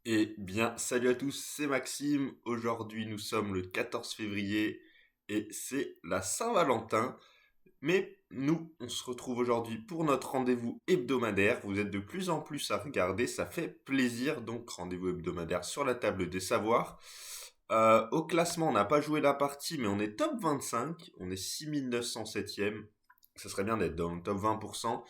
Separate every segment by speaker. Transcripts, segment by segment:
Speaker 1: Eh bien, salut à tous, c'est Maxime. Aujourd'hui, nous sommes le 14 février et c'est la Saint-Valentin. Mais nous, on se retrouve aujourd'hui pour notre rendez-vous hebdomadaire. Vous êtes de plus en plus à regarder, ça fait plaisir. Donc, rendez-vous hebdomadaire sur la table des savoirs. Au classement, on n'a pas joué la partie, mais on est top 25. On est 6907e. Ça serait bien d'être dans le top 20%.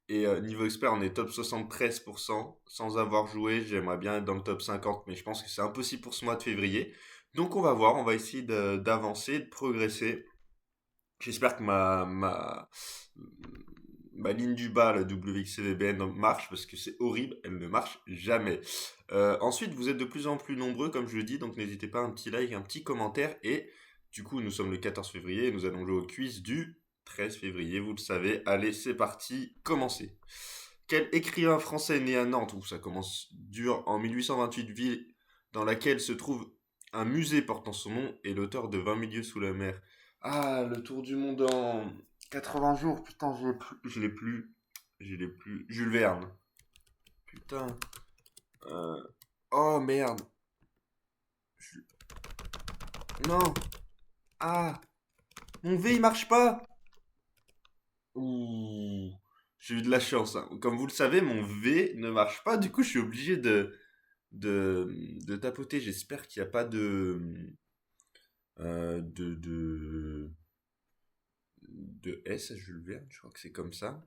Speaker 1: Et niveau expert, on est top 73% sans avoir joué. J'aimerais bien être dans le top 50, mais je pense que c'est impossible pour ce mois de février. Donc on va voir, on va essayer d'avancer, de progresser. J'espère que ma ligne du bas, la WXCVBN, marche parce que c'est horrible, elle ne marche jamais. Ensuite, vous êtes de plus en plus nombreux, comme je le dis, donc n'hésitez pas à un petit like, un petit commentaire. Et du coup, nous sommes le 14 février et nous allons jouer au quiz du 13 février, vous le savez. Allez, c'est parti, commencez. Quel écrivain français né à Nantes, où ça commence dur, en 1828, ville dans laquelle se trouve un musée portant son nom, est l'auteur de 20 milieux sous la mer. Ah, le tour du monde en 80 jours, putain, je l'ai plus, je l'ai plus. Jules Verne. Putain. Euh, Oh merde. Ju- Non. Ah, mon V il marche pas. Ouh. J'ai eu de la chance, hein. Comme vous le savez, mon V ne marche pas, du coup je suis obligé de, de tapoter. J'espère qu'il n'y a pas de S à Jules Verne, je crois que c'est comme ça.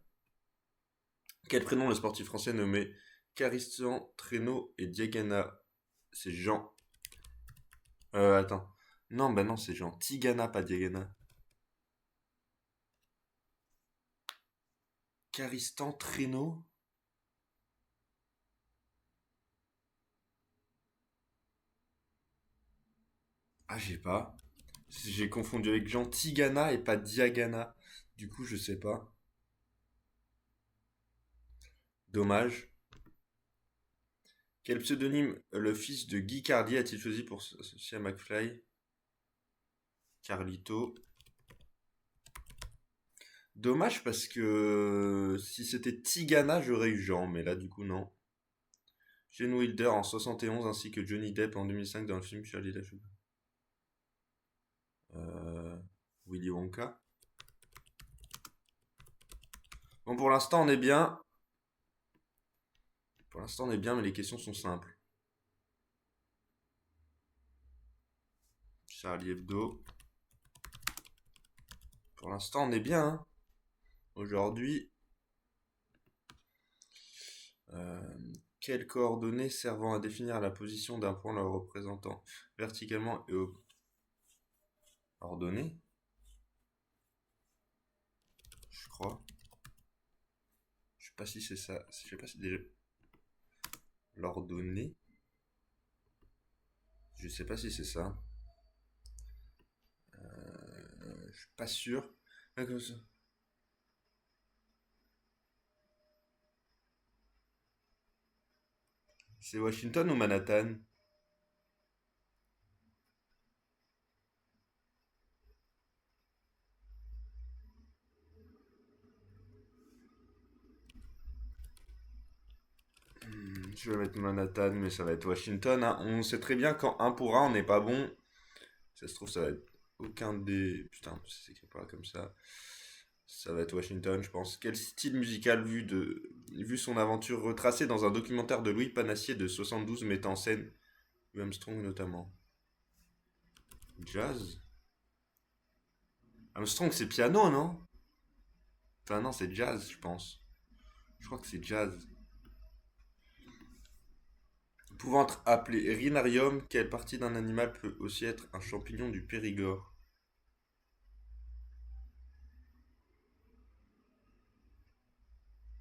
Speaker 1: Quel prénom le sportif français nommé Caristan, Traîneau et Diagana? C'est Jean. Attends. Non, bah non, c'est Jean. Tigana, pas Diagana. Caristan, Traîneau? Ah, j'ai pas. J'ai confondu avec Jean Tigana et pas Diagana. Du coup, je sais pas. Dommage. Quel pseudonyme le fils de Guy Carlier a-t-il choisi pour s'associer à McFly? Carlito. Dommage parce que si c'était Tigana, j'aurais eu Jean, mais là, du coup, non. Gene Wilder en 71 ainsi que Johnny Depp en 2005 dans le film Charlie la Chocolaterie. Euh, Willy Wonka. Bon, pour l'instant, on est bien. Pour l'instant, on est bien, mais les questions sont simples. Charlie Hebdo. Pour l'instant, on est bien, hein. Aujourd'hui, euh, quelles coordonnées servant à définir la position d'un point le représentant verticalement et ordonné, je crois. Je sais pas si c'est ça. Je sais pas si déjà l'ordonnée. Je sais pas si c'est ça. Je suis pas sûr. Ah, comme ça. C'est Washington ou Manhattan? Je vais mettre Manhattan, mais ça va être Washington, hein. On sait très bien quand un pour un, on n'est pas bon. Ça se trouve, ça va être aucun des. Putain, ça s'écrit pas comme ça. Ça va être Washington, je pense. Quel style musical vu son aventure retracée dans un documentaire de Louis Panassier de 72 mettant en scène Louis Armstrong notamment? Jazz? Armstrong, c'est piano, non? Enfin, non, c'est jazz, je pense. Je crois que c'est jazz. Pouvant être appelé rhinarium, quelle partie d'un animal peut aussi être un champignon du Périgord?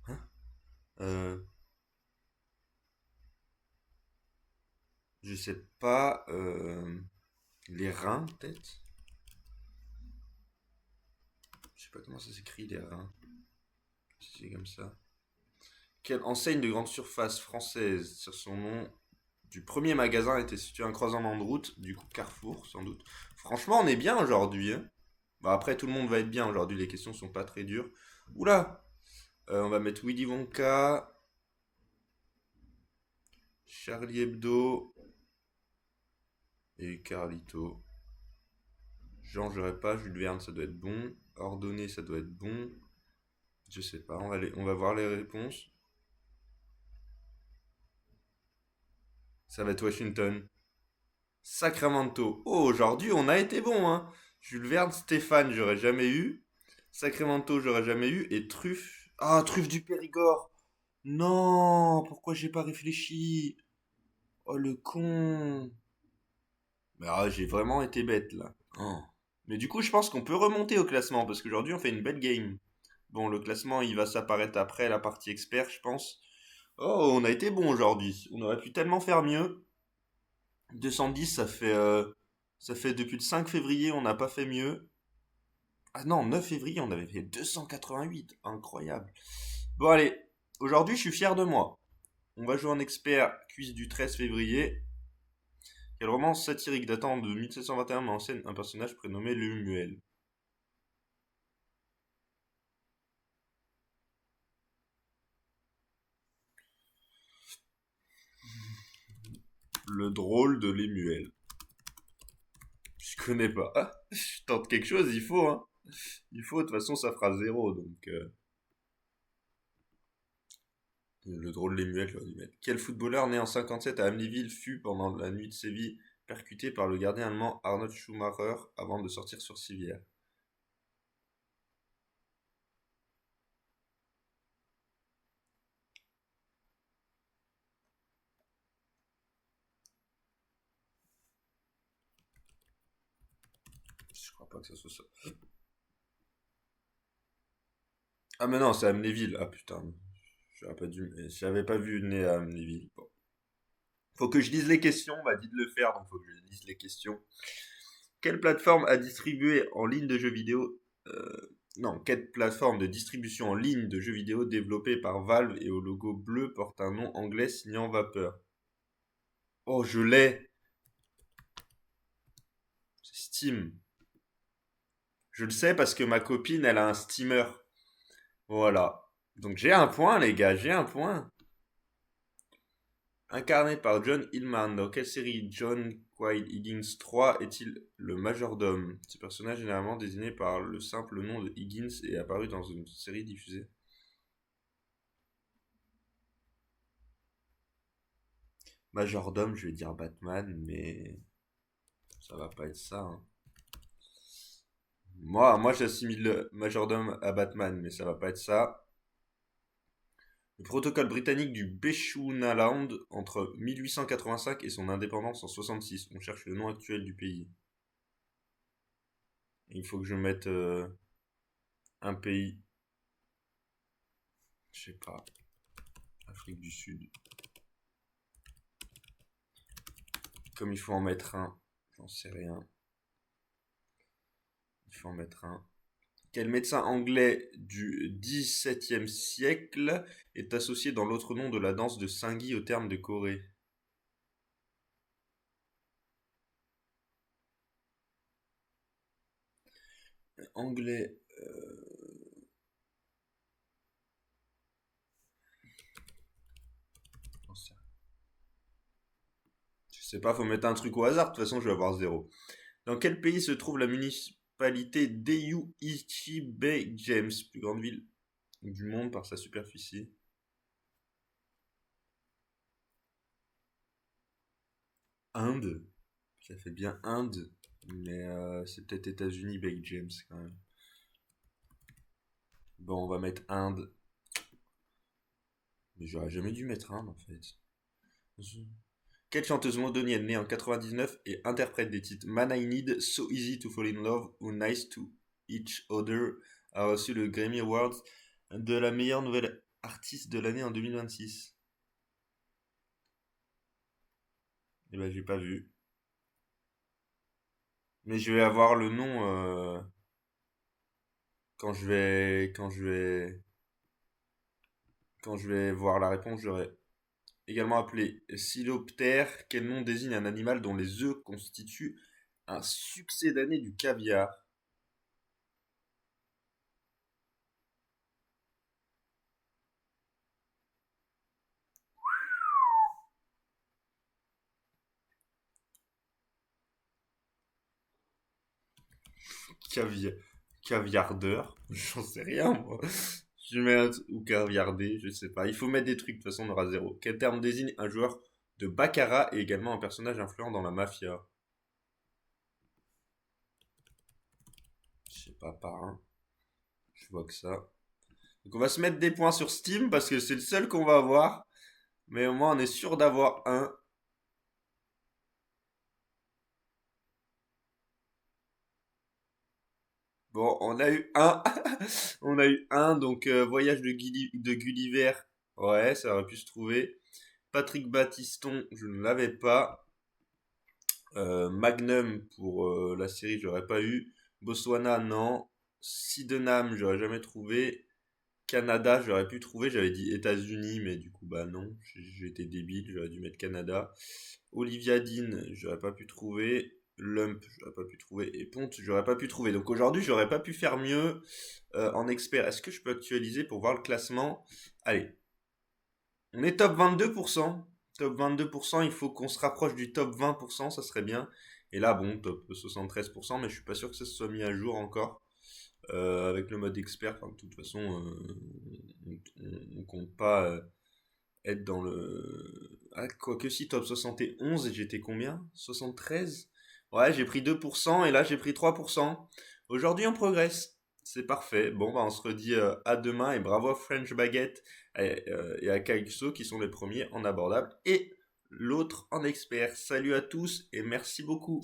Speaker 1: Hein? Euh, je sais pas. Les reins, peut-être? Je sais pas comment ça s'écrit, les reins. Si c'est comme ça. Quelle enseigne de grande surface française sur son nom du premier magasin était situé à un croisement de route, du coup Carrefour, sans doute. Franchement, on est bien aujourd'hui, hein. Bah, après, tout le monde va être bien aujourd'hui, les questions sont pas très dures. Oula! On va mettre Willy Wonka. Charlie Hebdo et Carlito. Jean, j'aurais pas. Jules Verne, ça doit être bon. Ordonné, ça doit être bon. Je sais pas, on va voir les réponses. Ça va être Washington. Sacramento. Oh, aujourd'hui, on a été bon, hein. Jules Verne, Stéphane, j'aurais jamais eu. Sacramento, j'aurais jamais eu. Et Truffe. Ah, Truffe du Périgord. Non, pourquoi j'ai pas réfléchi? Oh, le con. J'ai vraiment été bête, là. Oh. Mais du coup, je pense qu'on peut remonter au classement, parce qu'aujourd'hui, on fait une belle game. Bon, le classement, il va s'apparaître après la partie expert, je pense. Oh, on a été bon aujourd'hui. On aurait pu tellement faire mieux. 210, ça fait depuis le 5 février, on n'a pas fait mieux. Ah non, 9 février, on avait fait 288. Incroyable. Bon, allez, aujourd'hui, je suis fier de moi. On va jouer en expert quiz du 13 février. Quel roman satirique datant de 1721 met en scène un personnage prénommé Lemuel? Le drôle de Lemuel. Je connais pas. Ah, je tente quelque chose, il faut, hein. Il faut, de toute façon, ça fera zéro, donc... Le drôle Lemuel, j'aurais dû mettre. Quel footballeur né en 57 à Amnéville fut, pendant la nuit de Séville, percuté par le gardien allemand Arnold Schumacher avant de sortir sur civière? Je crois pas que ça soit ça. Ah mais non, c'est Amnéville. Ah putain, j'aurais pas dû... J'avais pas vu né à Amnéville. Bon. Faut que je lise les questions, on m'a dit de le faire, donc faut que je lise les questions. Quelle plateforme a distribué en ligne de jeux vidéo non, quelle plateforme de distribution en ligne de jeux vidéo développée par Valve et au logo bleu porte un nom anglais signant Vapeur? Oh, je l'ai. C'est Steam. Je le sais parce que ma copine, elle a un steamer. Voilà. Donc j'ai un point, les gars, j'ai un point. Incarné par John Hillman, dans quelle série John Quaid Higgins 3 est-il le majordome? Ce personnage, généralement désigné par le simple nom de Higgins, est apparu dans une série diffusée. Majordome, je vais dire Batman, mais ça va pas être ça, hein. Moi j'assimile le majordome à Batman, mais ça va pas être ça. Le protocole britannique du Bechuanaland entre 1885 et son indépendance en 66. On cherche le nom actuel du pays. Il faut que je mette un pays. Je sais pas. Afrique du Sud. Comme il faut en mettre un. J'en sais rien. Il faut en mettre un. Quel médecin anglais du XVIIe siècle est associé dans l'autre nom de la danse de Saint-Guy au terme de Corée? Anglais. Je sais pas, faut mettre un truc au hasard, de toute façon je vais avoir zéro. Dans quel pays se trouve la municipalité d'Eiuichi Bay James, plus grande ville du monde par sa superficie? Inde. Ça fait bien Inde, mais c'est peut-être États-Unis Bay James quand même. Bon, on va mettre Inde. Mais j'aurais jamais dû mettre Inde en fait. Quelle chanteuse londonienne née en 99 et interprète des titres Man I Need, So Easy to Fall in Love ou Nice to Each Other a reçu le Grammy Award de la meilleure nouvelle artiste de l'année en 2026? Eh ben, j'ai pas vu. Mais je vais avoir le nom quand je vais voir la réponse, j'aurai également appelé Siloptère. Quel nom désigne un animal dont les œufs constituent un succédané du caviar? Caviar... Caviardeur. J'en sais rien, moi. Je mets ou caviardé, je sais pas. Il faut mettre des trucs, de toute façon, on aura zéro. Quel terme désigne un joueur de baccarat et également un personnage influent dans la mafia? Je sais pas, par un. Je vois que ça. Donc on va se mettre des points sur Steam parce que c'est le seul qu'on va avoir. Mais au moins on est sûr d'avoir un. Bon, on a eu un. On a eu un. Donc voyage de Gulliver. Ouais, ça aurait pu se trouver. Patrick Battiston, je ne l'avais pas. Magnum pour la série, j'aurais pas eu. Botswana, non. Sydenham, j'aurais jamais trouvé. Canada, j'aurais pu trouver. J'avais dit États-Unis, mais du coup, bah non. J'ai été débile, j'aurais dû mettre Canada. Olivia Dean, j'aurais pas pu trouver. Lump, j'aurais pas pu trouver. Et Ponte, j'aurais pas pu trouver. Donc aujourd'hui, j'aurais pas pu faire mieux en expert. Est-ce que je peux actualiser pour voir le classement? Allez, on est top 22%. Top 22%, il faut qu'on se rapproche du top 20%, ça serait bien. Et là, bon, top 73%, mais je suis pas sûr que ça se soit mis à jour encore. Avec le mode expert, enfin, de toute façon, on compte pas être dans le... Ah, quoique si, top 71, et j'étais combien? 73? Ouais, j'ai pris 2%, et là j'ai pris 3%. Aujourd'hui, on progresse. C'est parfait. Bon, bah, on se redit à demain, et bravo à French Baguette et à Kaixo qui sont les premiers en abordable, et l'autre en expert. Salut à tous, et merci beaucoup.